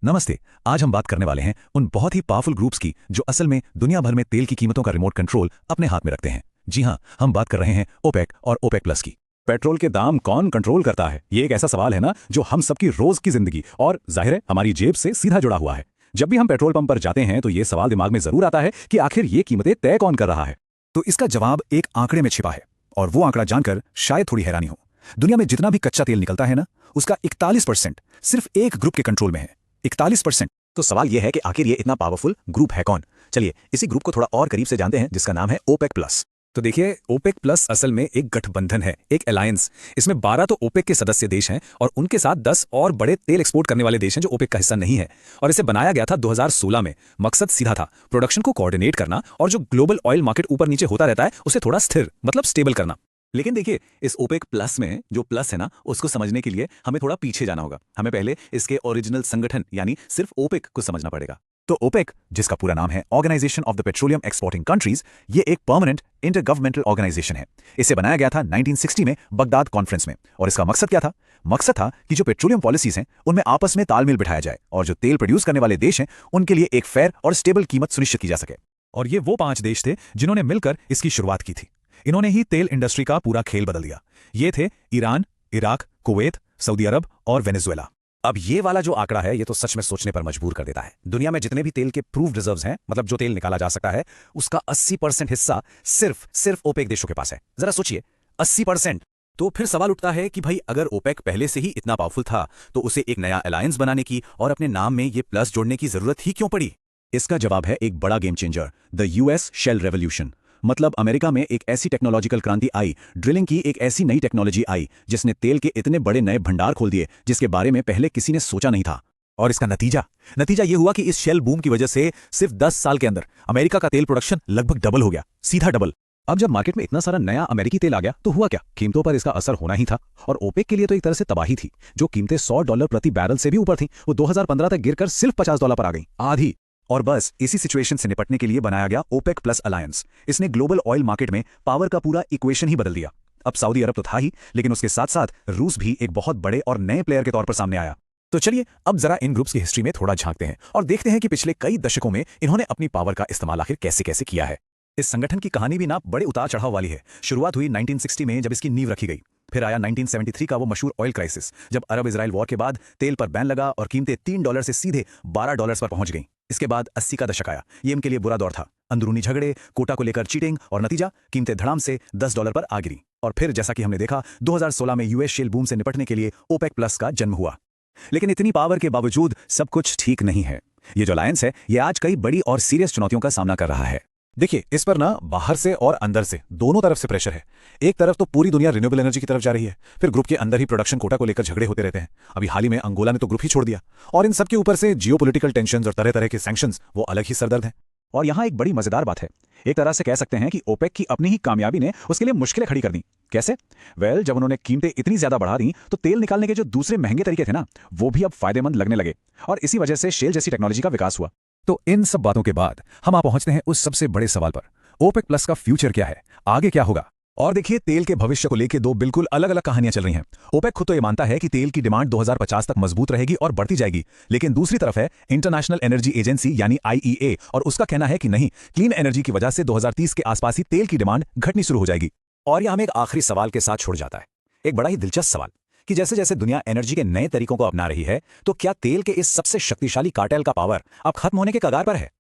नमस्ते। आज हम बात करने वाले हैं उन बहुत ही पावरफुल ग्रुप्स की जो असल में दुनिया भर में तेल की कीमतों का रिमोट कंट्रोल अपने हाथ में रखते हैं। जी हाँ, हम बात कर रहे हैं ओपेक और ओपेक प्लस की। पेट्रोल के दाम कौन कंट्रोल करता है, ये एक ऐसा सवाल है ना जो हम सबकी रोज की जिंदगी और जाहिर है हमारी जेब से सीधा जुड़ा हुआ है। जब भी हम पेट्रोल पंप पर जाते हैं तो ये सवाल दिमाग में जरूर आता है कि आखिर ये कीमतें तय कौन कर रहा है। तो इसका जवाब एक आंकड़े में छिपा है, और वो आंकड़ा जानकर शायद थोड़ी हैरानी हो। दुनिया में जितना भी कच्चा तेल निकलता है ना, उसका 41% सिर्फ एक ग्रुप के कंट्रोल में है। 41%। तो सवाल यह है कि आखिर ये इतना पावरफुल ग्रुप है कौन। चलिए इसी ग्रुप को थोड़ा और करीब से जानते हैं, जिसका नाम है ओपेक प्लस। तो देखिए, ओपेक प्लस असल में एक गठबंधन है, एक अलायंस। इसमें 12 तो ओपेक के सदस्य देश हैं और उनके साथ 10 और बड़े तेल एक्सपोर्ट करने वाले देश हैं जो ओपेक का हिस्सा नहीं है। और इसे बनाया गया था 2016 में। मकसद सीधा था, प्रोडक्शन को कोऑर्डिनेट करना और जो ग्लोबल ऑयल मार्केट ऊपर नीचे होता रहता है उसे थोड़ा स्थिर मतलब स्टेबल करना। लेकिन देखिए, इस ओपेक प्लस में जो प्लस है ना, उसको समझने के लिए हमें थोड़ा पीछे जाना होगा। हमें पहले इसके ओरिजिनल संगठन यानी सिर्फ ओपेक को समझना पड़ेगा। तो ओपेक, जिसका पूरा नाम है organization of the petroleum exporting countries, ये एक परमानेंट इंटरगवर्नमेंटल ऑर्गेनाइजेशन है। इसे बनाया गया था 1960 में बगदाद कॉन्फ्रेंस में। और इसका मकसद क्या था? मकसद था कि जो पेट्रोलियम पॉलिसीज हैं उनमें आपस में तालमेल बिठाया जाए और जो तेल प्रोड्यूस करने वाले देश हैं उनके लिए एक फेयर और स्टेबल कीमत सुनिश्चित की जा सके। और ये वो 5 देश थे जिन्होंने मिलकर इसकी शुरुआत की थी। इन्होंने ही तेल इंडस्ट्री का पूरा खेल बदल दिया। ये थे ईरान, इराक, कुवैत, सऊदी अरब और वेनेजुएला। अब ये वाला जो आंकड़ा है, ये तो सच में सोचने पर मजबूर कर देता है। दुनिया में जितने भी तेल के प्रूव्ड रिजर्व्स हैं, मतलब जो तेल निकाला जा सकता है, उसका 80% हिस्सा सिर्फ ओपेक देशों के पास है। जरा सोचिए, 80%। तो फिर सवाल उठता है कि भाई अगर ओपेक पहले से ही इतना पावरफुल था तो उसे एक नया अलायंस बनाने की और अपने नाम में ये प्लस जोड़ने की जरूरत ही क्यों पड़ी? इसका जवाब है एक बड़ा game changer, the US shale revolution. मतलब अमेरिका में एक ऐसी टेक्नोलॉजिकल क्रांति आई, ड्रिलिंग की एक ऐसी नई टेक्नोलॉजी आई जिसने तेल के इतने बड़े नए भंडार खोल दिए जिसके बारे में पहले किसी ने सोचा नहीं था। और इसका नतीजा ये हुआ कि इस शेल बूम की वजह से सिर्फ 10 साल के अंदर अमेरिका का तेल प्रोडक्शन लगभग डबल हो गया, सीधा डबल। अब जब मार्केट में इतना सारा नया अमेरिकी तेल आ गया तो हुआ क्या? कीमतों पर इसका असर होना ही था। और ओपेक के लिए तो एक तरह से तबाही थी। जो कीमतें $100 प्रति बैरल से भी ऊपर थीं, वो 2015 तक गिरकर सिर्फ $50 पर आ गई, आधी। और बस इसी सिचुएशन से निपटने के लिए बनाया गया ओपेक प्लस अलायंस। इसने ग्लोबल ऑयल मार्केट में पावर का पूरा इक्वेशन ही बदल दिया। अब सऊदी अरब तो था ही, लेकिन उसके साथ साथ रूस भी एक बहुत बड़े और नए प्लेयर के तौर पर सामने आया। तो चलिए अब जरा इन ग्रुप्स की हिस्ट्री में थोड़ा झांकते हैं और देखते हैं कि पिछले कई दशकों में इन्होंने अपनी पावर का इस्तेमाल आखिर कैसे कैसे किया है। इस संगठन की कहानी भी ना बड़े उतार चढ़ाव वाली है। शुरुआत हुई 1960 में जब इसकी नींव रखी गई। फिर आया 1973 का वो मशहूर ऑयल क्राइसिस, जब अरब इजराइल वॉर के बाद तेल पर बैन लगा और कीमतें $3 से सीधे $12 पर पहुंच गईं। इसके बाद 80 का दशक आया। ये इनके लिए बुरा दौर था। अंदरूनी झगड़े, कोटा को लेकर चीटिंग और नतीजा, कीमतें धड़ाम से $10 पर आ गिरी। और फिर जैसा कि हमने देखा, 2016 में यूएस शेल बूम से निपटने के लिए ओपेक प्लस का जन्म हुआ। लेकिन इतनी पावर के बावजूद सब कुछ ठीक नहीं है। ये जो अलायंस है, ये आज कई बड़ी और सीरियस चुनौतियों का सामना कर रहा है। देखिए, इस पर ना बाहर से और अंदर से दोनों तरफ से प्रेशर है। एक तरफ तो पूरी दुनिया रिन्यूएबल एनर्जी की तरफ जा रही है, फिर ग्रुप के अंदर ही प्रोडक्शन कोटा को लेकर झगड़े होते रहते हैं। अभी हाल ही में अंगोला ने तो ग्रुप ही छोड़ दिया। और इन सब के ऊपर से जियोपॉलिटिकल टेंशंस और तरह तरह के सैंक्शंस, वो अलग ही सरदर्द हैं। और यहाँ एक बड़ी मजेदार बात है। एक तरह से कह सकते हैं कि ओपेक की अपनी ही कामयाबी ने उसके लिए मुश्किलें खड़ी कर दी। कैसे? जब उन्होंने कीमतें इतनी ज्यादा बढ़ा दी तो तेल निकालने के जो दूसरे महंगे तरीके थे ना, वो भी अब फायदेमंद लगने लगे। और इसी वजह से शेल जैसी टेक्नोलॉजी का विकास हुआ। तो इन सब बातों के बाद हम आ पहुंचते हैं उस सबसे बड़े सवाल पर, ओपेक प्लस का फ्यूचर क्या है, आगे क्या होगा? और देखिए, तेल के भविष्य को लेकर दो बिल्कुल अलग अलग कहानियां चल रही हैं। ओपेक खुद तो ये मानता है कि तेल की डिमांड 2050 तक मजबूत रहेगी और बढ़ती जाएगी, लेकिन दूसरी तरफ है इंटरनेशनल एनर्जी एजेंसी यानी आईईए, और उसका कहना है कि नहीं, क्लीन एनर्जी की वजह से 2030 के आसपास ही तेल की डिमांड घटनी शुरू हो जाएगी। और यह हमें एक आखिरी सवाल के साथ छोड़ जाता है, एक बड़ा ही दिलचस्प सवाल कि जैसे जैसे दुनिया एनर्जी के नए तरीकों को अपना रही है, तो क्या तेल के इस सबसे शक्तिशाली कार्टेल का पावर अब खत्म होने के कगार पर है?